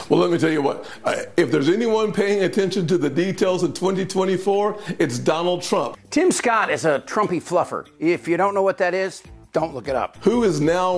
Well, let me tell you what, if there's anyone paying attention to the details in 2024, it's Donald Trump. Tim Scott is a Trumpy fluffer. If you don't know what that is, don't look it up. Who is now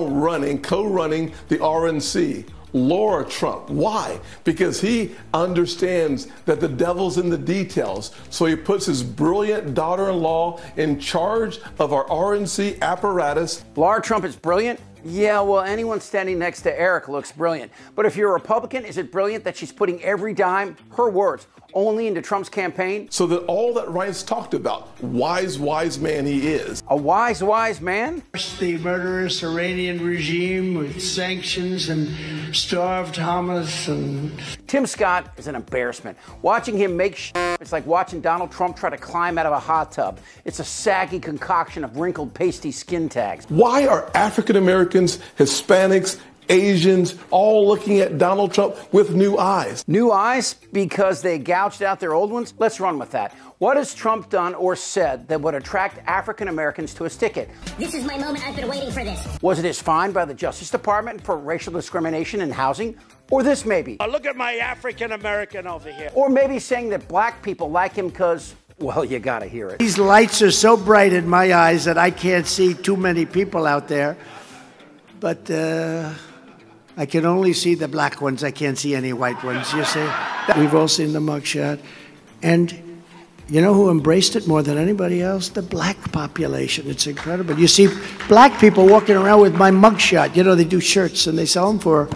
co-running the RNC? Laura Trump. Why? Because he understands that the devil's in the details. So he puts his brilliant daughter-in-law in charge of our RNC apparatus. Laura Trump is brilliant? Yeah, well, anyone standing next to Eric looks brilliant. But if you're a Republican, is it brilliant that she's putting every dime, her words, only into Trump's campaign? So that all that Ryan's talked about, wise man he is. A wise man? The murderous Iranian regime with sanctions and starved Hamas and... Tim Scott is an embarrassment. Watching him make it's like watching Donald Trump try to climb out of a hot tub. It's a saggy concoction of wrinkled, pasty skin tags. Why are African Americans, Hispanics, Asians all looking at Donald Trump with new eyes? New eyes because they gouged out their old ones? Let's run with that. What has Trump done or said that would attract African Americans to his ticket? This is my moment. I've been waiting for this. Was it his fine by the Justice Department for racial discrimination in housing? Or this maybe? Look at my African American over here. Or maybe saying that black people like him because, well, you gotta hear it. These lights are so bright in my eyes that I can't see too many people out there. But I can only see the black ones. I can't see any white ones, you see? We've all seen the mugshot. And you know who embraced it more than anybody else? The black population. It's incredible. You see black people walking around with my mugshot. You know, they do shirts and they sell them for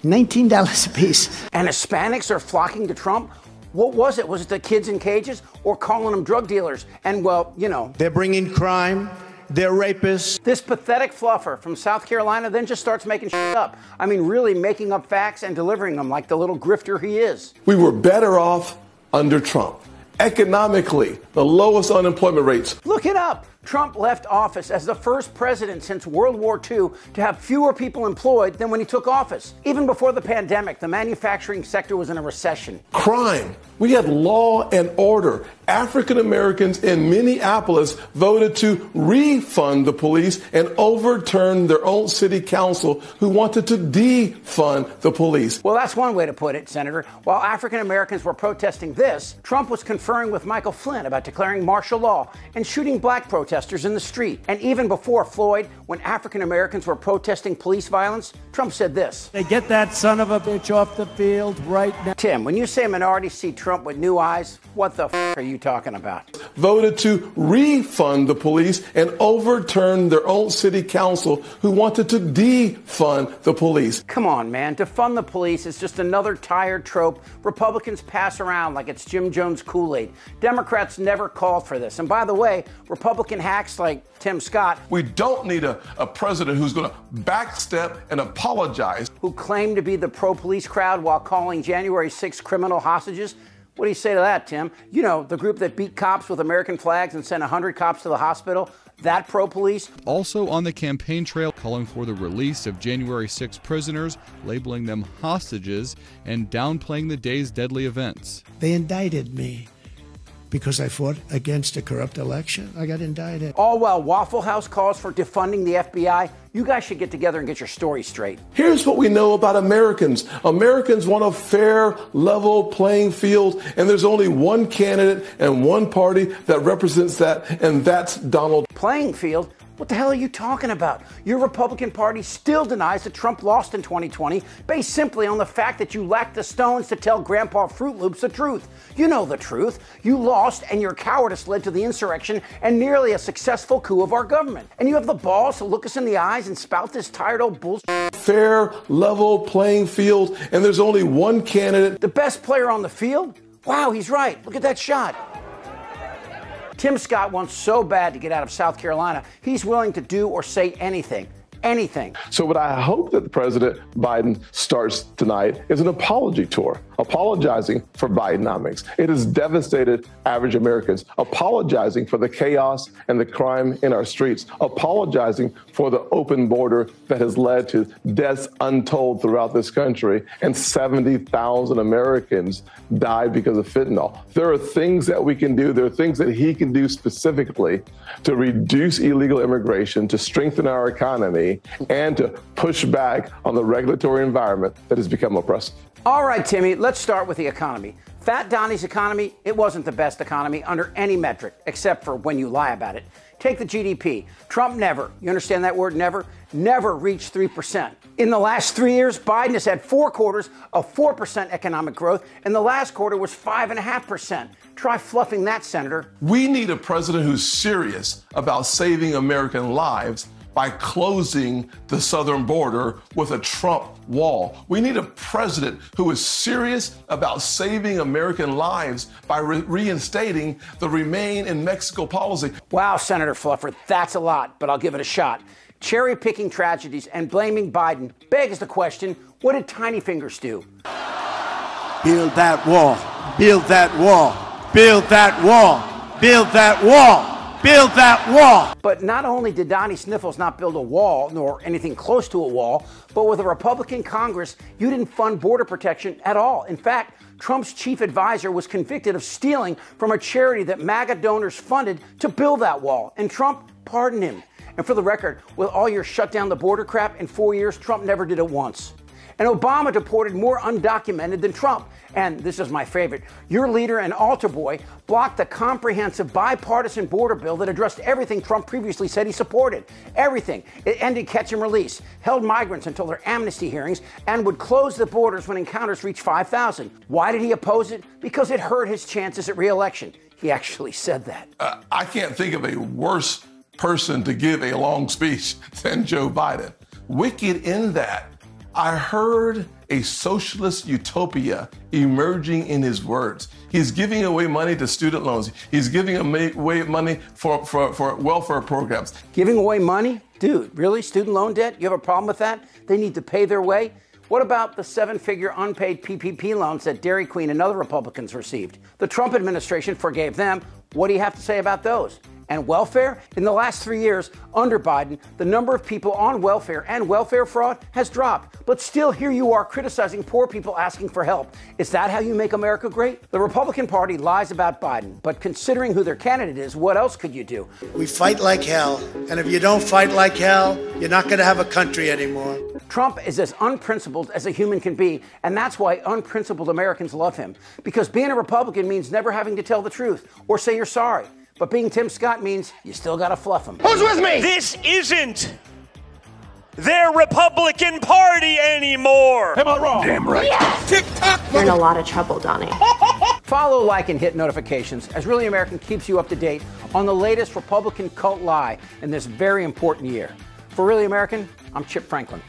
$19 a piece. And Hispanics are flocking to Trump? What was it? Was it the kids in cages or calling them drug dealers? And, well, you know. They're bringing crime. They're rapists. This pathetic fluffer from South Carolina then just starts making shit up. I mean, really making up facts and delivering them like the little grifter he is. We were better off under Trump. Economically, the lowest unemployment rates. Look it up. Trump left office as the first president since World War II to have fewer people employed than when he took office. Even before the pandemic, the manufacturing sector was in a recession. Crime. We had law and order. African Americans in Minneapolis voted to refund the police and overturn their own city council who wanted to defund the police. Well, that's one way to put it, Senator. While African Americans were protesting this, Trump was conferring with Michael Flynn about declaring martial law and shooting black protesters in the street. And even before Floyd, when African Americans were protesting police violence, Trump said this. They get that son of a bitch off the field right now. Tim, when you say minorities see Trump with new eyes, what the f are you talking about? Voted to refund the police and overturn their own city council who wanted to defund the police. Come on, man. Defund the police is just another tired trope Republicans pass around like it's Jim Jones Kool-Aid. Democrats never called for this. And by the way, Republican hacks like Tim Scott, we don't need a president who's going to backstep and apologize, who claim to be the pro-police crowd while calling January 6 criminal hostages. What do you say to that, Tim? You know, the group that beat cops with American flags and sent 100 cops to the hospital, that pro-police. Also on the campaign trail, calling for the release of January 6 prisoners, labeling them hostages, and downplaying the day's deadly events. They indicted me because I fought against a corrupt election. I got indicted. All while Waffle House calls for defunding the FBI. You guys should get together and get your story straight. Here's what we know about Americans. Americans want a fair, level playing field, and there's only one candidate and one party that represents that, and that's Donald. Playing field? What the hell are you talking about? Your Republican Party still denies that Trump lost in 2020 based simply on the fact that you lacked the stones to tell Grandpa Fruit Loops the truth. You know the truth. You lost and your cowardice led to the insurrection and nearly a successful coup of our government. And you have the balls to look us in the eyes and spout this tired old bullshit. Fair, level playing field, and there's only one candidate. The best player on the field? Wow, he's right. Look at that shot. Tim Scott wants so bad to get out of South Carolina, he's willing to do or say anything. Anything. So what I hope that President Biden starts tonight is an apology tour. apologizing for Bidenomics. It has devastated average Americans, apologizing for the chaos and the crime in our streets, apologizing for the open border that has led to deaths untold throughout this country, and 70,000 Americans died because of fentanyl. There are things that we can do. There are things that he can do specifically to reduce illegal immigration, to strengthen our economy, and to push back on the regulatory environment that has become oppressive. All right, Timmy, let's start with the economy. Fat Donnie's economy, it wasn't the best economy under any metric, except for when you lie about it. Take the GDP. Trump never, you understand that word, never reached 3%. In the last 3 years, Biden has had 4 quarters of 4% economic growth, and the last quarter was 5.5%. Try fluffing that, Senator. We need a president who's serious about saving American lives by closing the southern border with a Trump wall. We need a president who is serious about saving American lives by reinstating the Remain in Mexico policy. Wow, Senator Fluffer, that's a lot, but I'll give it a shot. Cherry-picking tragedies and blaming Biden begs the question, what did Tiny Fingers do? Build that wall. Build that wall. Build that wall. Build that wall. Build that wall. But not only did Donnie Sniffles not build a wall, nor anything close to a wall, but with a Republican Congress, you didn't fund border protection at all. In fact, Trump's chief advisor was convicted of stealing from a charity that MAGA donors funded to build that wall, and Trump pardoned him. And for the record, with all your shut down the border crap in 4 years, Trump never did it once. And Obama deported more undocumented than Trump. And this is my favorite. Your leader and altar boy blocked the comprehensive bipartisan border bill that addressed everything Trump previously said he supported. Everything. It ended catch and release, held migrants until their amnesty hearings, and would close the borders when encounters reached 5,000. Why did he oppose it? Because it hurt his chances at re-election. He actually said that. I can't think of a worse person to give a long speech than Joe Biden. Wicked in that, I heard a socialist utopia emerging in his words. He's giving away money to student loans. He's giving away money for welfare programs. Giving away money? Dude, really? Student loan debt? You have a problem with that? They need to pay their way? What about the 7-figure unpaid PPP loans that Dairy Queen and other Republicans received? The Trump administration forgave them. What do you have to say about those? And welfare? In the last 3 years, under Biden, the number of people on welfare and welfare fraud has dropped. But still, here you are criticizing poor people asking for help. Is that how you make America great? The Republican Party lies about Biden, but considering who their candidate is, what else could you do? We fight like hell, and if you don't fight like hell, you're not going to have a country anymore. Trump is as unprincipled as a human can be, and that's why unprincipled Americans love him. Because being a Republican means never having to tell the truth or say you're sorry. But being Tim Scott means you still gotta fluff him. Who's with me? This isn't their Republican Party anymore. Am I wrong? Damn right. Yes. Tick-tock. You're in a lot of trouble, Donnie. Follow, like, and hit notifications as Really American keeps you up to date on the latest Republican cult lie in this very important year. For Really American, I'm Chip Franklin.